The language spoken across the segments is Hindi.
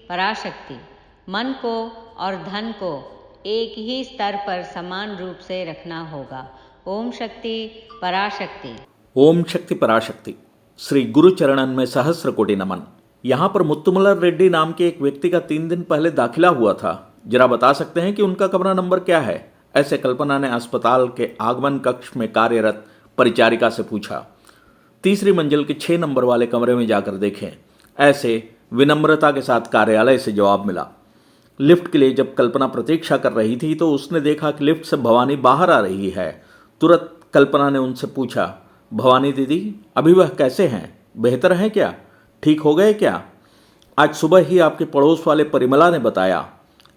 पराशक्ति। मन को और धन को एक ही स्तर पर समान रूप से रखना होगा। ओम शक्ति पराशक्ति। ओम शक्ति पराशक्ति। श्री गुरु चरणन में सहस्र कोटि नमन। यहाँ पर मुत्तुमलर रेड्डी नाम के एक व्यक्ति का 3 दिन पहले दाखिला हुआ था। जरा बता सकते हैं कि उनका कमरा नंबर क्या है? ऐसे कल्पना ने अस्पताल के आगमन कक्ष में कार्यरत परिचारिका से पूछा। 3री मंजिल के 6 नंबर वाले कमरे में जाकर देखें। ऐसे विनम्रता के साथ कार्यालय से जवाब मिला। लिफ्ट के लिए जब कल्पना प्रतीक्षा कर रही थी तो उसने देखा कि लिफ्ट से भवानी बाहर आ रही है। तुरंत कल्पना ने उनसे पूछा, भवानी दीदी, अभी वह कैसे हैं? बेहतर हैं क्या? ठीक हो गए क्या? आज सुबह ही आपके पड़ोस वाले परिमला ने बताया।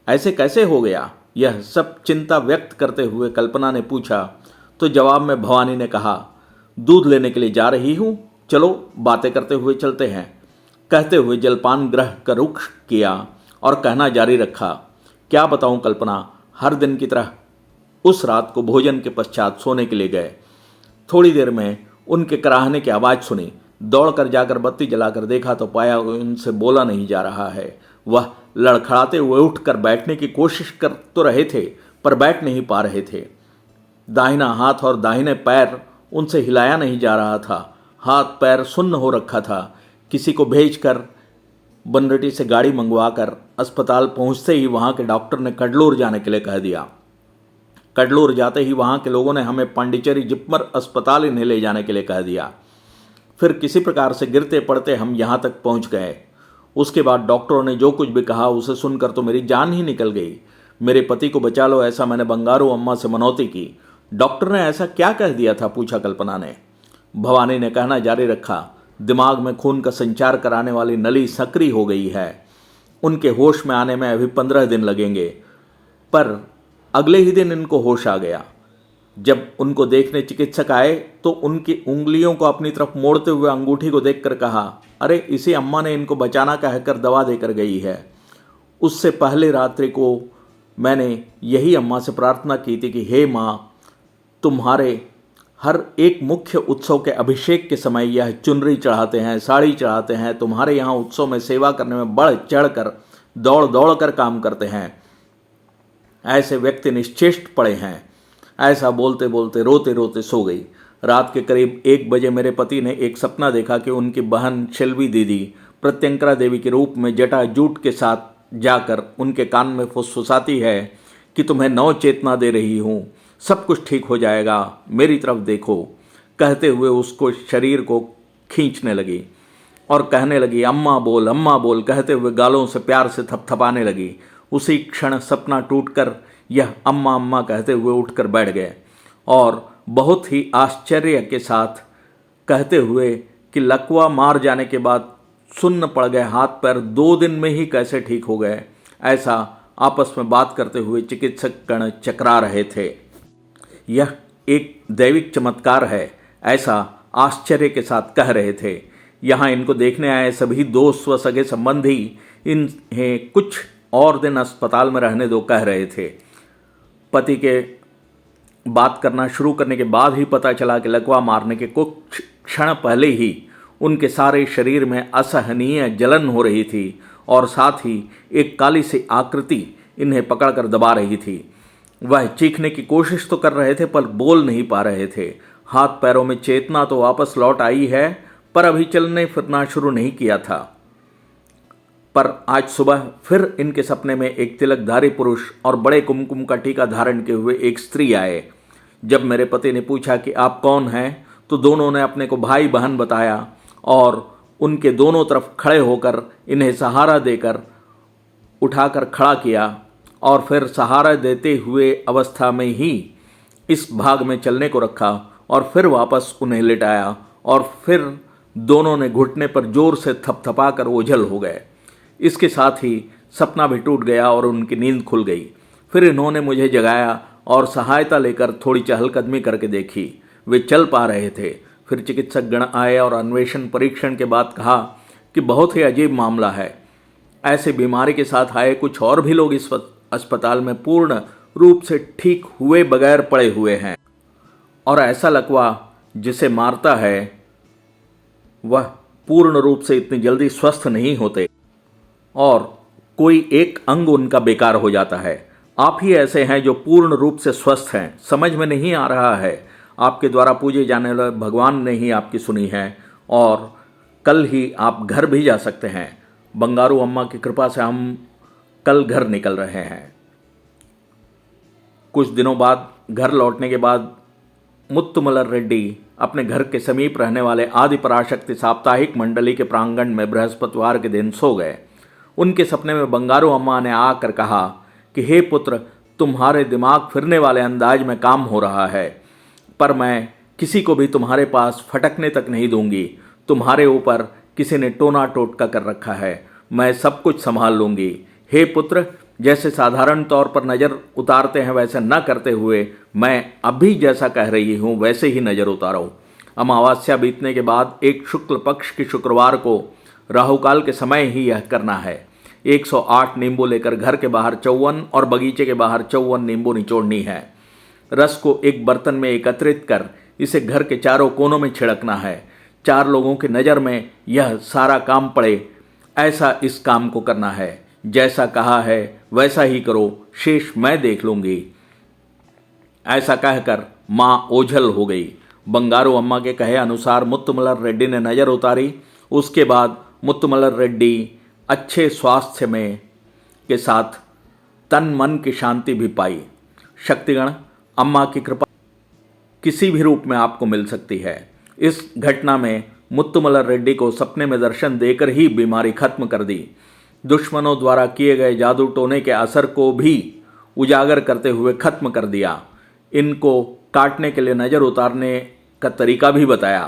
ऐसे कैसे हो गया? यह सब चिंता व्यक्त करते हुए कल्पना ने पूछा तो जवाब में भवानी ने कहा, दूध लेने के लिए जा रही हूँ, चलो बातें करते हुए चलते हैं। कहते हुए जलपान ग्रह का रुख किया और कहना जारी रखा, क्या बताऊं कल्पना, हर दिन की तरह उस रात को भोजन के पश्चात सोने के लिए गए। थोड़ी देर में उनके कराहने की आवाज़ सुनी। दौड़कर जाकर बत्ती जलाकर देखा तो पाया उनसे बोला नहीं जा रहा है। वह लड़खड़ाते हुए उठकर बैठने की कोशिश कर तो रहे थे पर बैठ नहीं पा रहे थे। दाहिना हाथ और दाहिने पैर उनसे हिलाया नहीं जा रहा था। हाथ पैर सुन्न हो रखा था। किसी को भेजकर बनरटी से गाड़ी मंगवाकर अस्पताल पहुंचते ही वहां के डॉक्टर ने कडलोर जाने के लिए कह दिया। कडलोर जाते ही वहां के लोगों ने हमें पांडिचेरी जिप्मर अस्पताल इन्हें ले जाने के लिए कह दिया। फिर किसी प्रकार से गिरते पड़ते हम यहां तक पहुंच गए। उसके बाद डॉक्टरों ने जो कुछ भी कहा उसे सुनकर तो मेरी जान ही निकल गई। मेरे पति को बचा लो, ऐसा मैंने बंगारू अम्मा से मनौती की। डॉक्टर ने ऐसा क्या कह दिया था? पूछा कल्पना ने। भवानी ने कहना जारी रखा, दिमाग में खून का संचार कराने वाली नली सक्रिय हो गई है। उनके होश में आने में अभी 15 दिन लगेंगे, पर अगले ही दिन इनको होश आ गया। जब उनको देखने चिकित्सक आए तो उनकी उंगलियों को अपनी तरफ मोड़ते हुए अंगूठी को देखकर कहा, अरे इसी अम्मा ने इनको बचाना कहकर दवा देकर गई है। उससे पहले रात्रि को मैंने यही अम्मा से प्रार्थना की थी कि हे माँ, तुम्हारे हर एक मुख्य उत्सव के अभिषेक के समय यह चुनरी चढ़ाते हैं, साड़ी चढ़ाते हैं, तुम्हारे यहाँ उत्सव में सेवा करने में बढ़ चढ़ कर दौड़ दौड़ कर काम करते हैं। ऐसे व्यक्ति निश्चेष्ट पड़े हैं। ऐसा बोलते बोलते रोते रोते सो गई। रात के करीब 1 बजे मेरे पति ने एक सपना देखा कि उनकी बहन शिल्वी दीदी प्रत्यंकरा देवी के रूप में जटा जूट के साथ जाकर उनके कान में फुसफुसाती है कि तुम्हें नव चेतना दे रही हूँ, सब कुछ ठीक हो जाएगा, मेरी तरफ देखो। कहते हुए उसको शरीर को खींचने लगी और कहने लगी, अम्मा बोल, अम्मा बोल, कहते हुए गालों से प्यार से थपथपाने लगी। उसी क्षण सपना टूटकर यह अम्मा अम्मा कहते हुए उठकर बैठ गए और बहुत ही आश्चर्य के साथ कहते हुए कि लकवा मार जाने के बाद सुन्न पड़ गए हाथ पैर 2 दिन में ही कैसे ठीक हो गए, ऐसा आपस में बात करते हुए चिकित्सक गण चकरा रहे थे। यह एक दैविक चमत्कार है, ऐसा आश्चर्य के साथ कह रहे थे। यहाँ इनको देखने आए सभी दोस्त व सगे संबंधी इन्हें कुछ और दिन अस्पताल में रहने दो कह रहे थे। पति के बात करना शुरू करने के बाद ही पता चला कि लकवा मारने के कुछ क्षण पहले ही उनके सारे शरीर में असहनीय जलन हो रही थी और साथ ही एक काली सी आकृति इन्हें पकड़कर दबा रही थी। वह चीखने की कोशिश तो कर रहे थे पर बोल नहीं पा रहे थे। हाथ पैरों में चेतना तो वापस लौट आई है पर अभी चलने फिरना शुरू नहीं किया था। पर आज सुबह फिर इनके सपने में एक तिलकधारी पुरुष और बड़े कुमकुम का टीका धारण किए हुए एक स्त्री आए। जब मेरे पति ने पूछा कि आप कौन हैं तो दोनों ने अपने को भाई बहन बताया और उनके दोनों तरफ खड़े होकर इन्हें सहारा देकर उठाकर खड़ा किया और फिर सहारा देते हुए अवस्था में ही इस भाग में चलने को रखा और फिर वापस उन्हें लिटाया और फिर दोनों ने घुटने पर जोर से थपथपा कर ओझल हो गए। इसके साथ ही सपना भी टूट गया और उनकी नींद खुल गई। फिर इन्होंने मुझे जगाया और सहायता लेकर थोड़ी चहलकदमी करके देखी। वे चल पा रहे थे। फिर चिकित्सक गण आए और अन्वेषण परीक्षण के बाद कहा कि बहुत ही अजीब मामला है। ऐसे बीमारी के साथ आए कुछ और भी लोग इस अस्पताल में पूर्ण रूप से ठीक हुए बगैर पड़े हुए हैं और ऐसा लकवा जिसे मारता है वह पूर्ण रूप से इतनी जल्दी स्वस्थ नहीं होते और कोई एक अंग उनका बेकार हो जाता है। आप ही ऐसे हैं जो पूर्ण रूप से स्वस्थ हैं। समझ में नहीं आ रहा है, आपके द्वारा पूजे जाने वाले भगवान ने ही आपकी सुनी है और कल ही आप घर भी जा सकते हैं। बंगारू अम्मा की कृपा से हम कल घर निकल रहे हैं। कुछ दिनों बाद घर लौटने के बाद मुत्तुमलर रेड्डी अपने घर के समीप रहने वाले आदि पराशक्ति साप्ताहिक मंडली के प्रांगण में बृहस्पतिवार के दिन सो गए। उनके सपने में बंगारू अम्मा ने आकर कहा कि हे पुत्र, तुम्हारे दिमाग फिरने वाले अंदाज में काम हो रहा है, पर मैं किसी को भी तुम्हारे पास फटकने तक नहीं दूंगी। तुम्हारे ऊपर किसी ने टोना टोटका कर रखा है, मैं सब कुछ संभाल लूंगी। हे पुत्र, जैसे साधारण तौर पर नज़र उतारते हैं वैसे न करते हुए मैं अभी जैसा कह रही हूँ वैसे ही नज़र उतारो। अमावस्या बीतने के बाद एक शुक्ल पक्ष की शुक्रवार को राहुकाल के समय ही यह करना है। 108 नींबू लेकर घर के बाहर 54 और बगीचे के बाहर 54 नींबू निचोड़नी है। रस को एक बर्तन में एकत्रित कर इसे घर के चारों कोनों में छिड़कना है। 4 लोगों की नज़र में यह सारा काम पड़े ऐसा इस काम को करना है। जैसा कहा है वैसा ही करो, शेष मैं देख लूंगी। ऐसा कहकर माँ ओझल हो गई। बंगारू अम्मा के कहे अनुसार मुत्तुमलर रेड्डी ने नज़र उतारी। उसके बाद मुत्तुमलर रेड्डी अच्छे स्वास्थ्य में के साथ तन मन की शांति भी पाई। शक्तिगण अम्मा की कृपा किसी भी रूप में आपको मिल सकती है। इस घटना में मुत्तुमलर रेड्डी को सपने में दर्शन देकर ही बीमारी खत्म कर दी। दुश्मनों द्वारा किए गए जादू टोने के असर को भी उजागर करते हुए खत्म कर दिया। इनको काटने के लिए नज़र उतारने का तरीका भी बताया।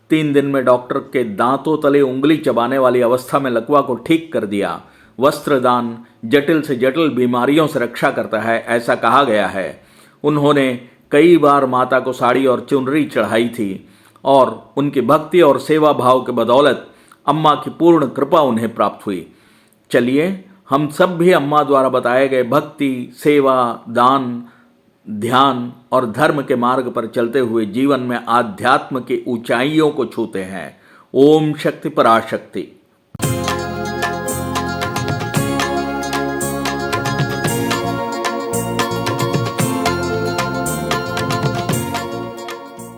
3 दिन में डॉक्टर के दांतों तले उंगली चबाने वाली अवस्था में लकवा को ठीक कर दिया। वस्त्रदान जटिल से जटिल बीमारियों से रक्षा करता है, ऐसा कहा गया है। उन्होंने कई बार माता को साड़ी और चुनरी चढ़ाई थी और उनकी भक्ति और सेवा भाव के बदौलत अम्मा की पूर्ण कृपा उन्हें प्राप्त हुई। चलिए हम सब भी अम्मा द्वारा बताए गए भक्ति, सेवा, दान, ध्यान और धर्म के मार्ग पर चलते हुए जीवन में आध्यात्म की ऊंचाइयों को छूते हैं। ओम शक्ति पराशक्ति।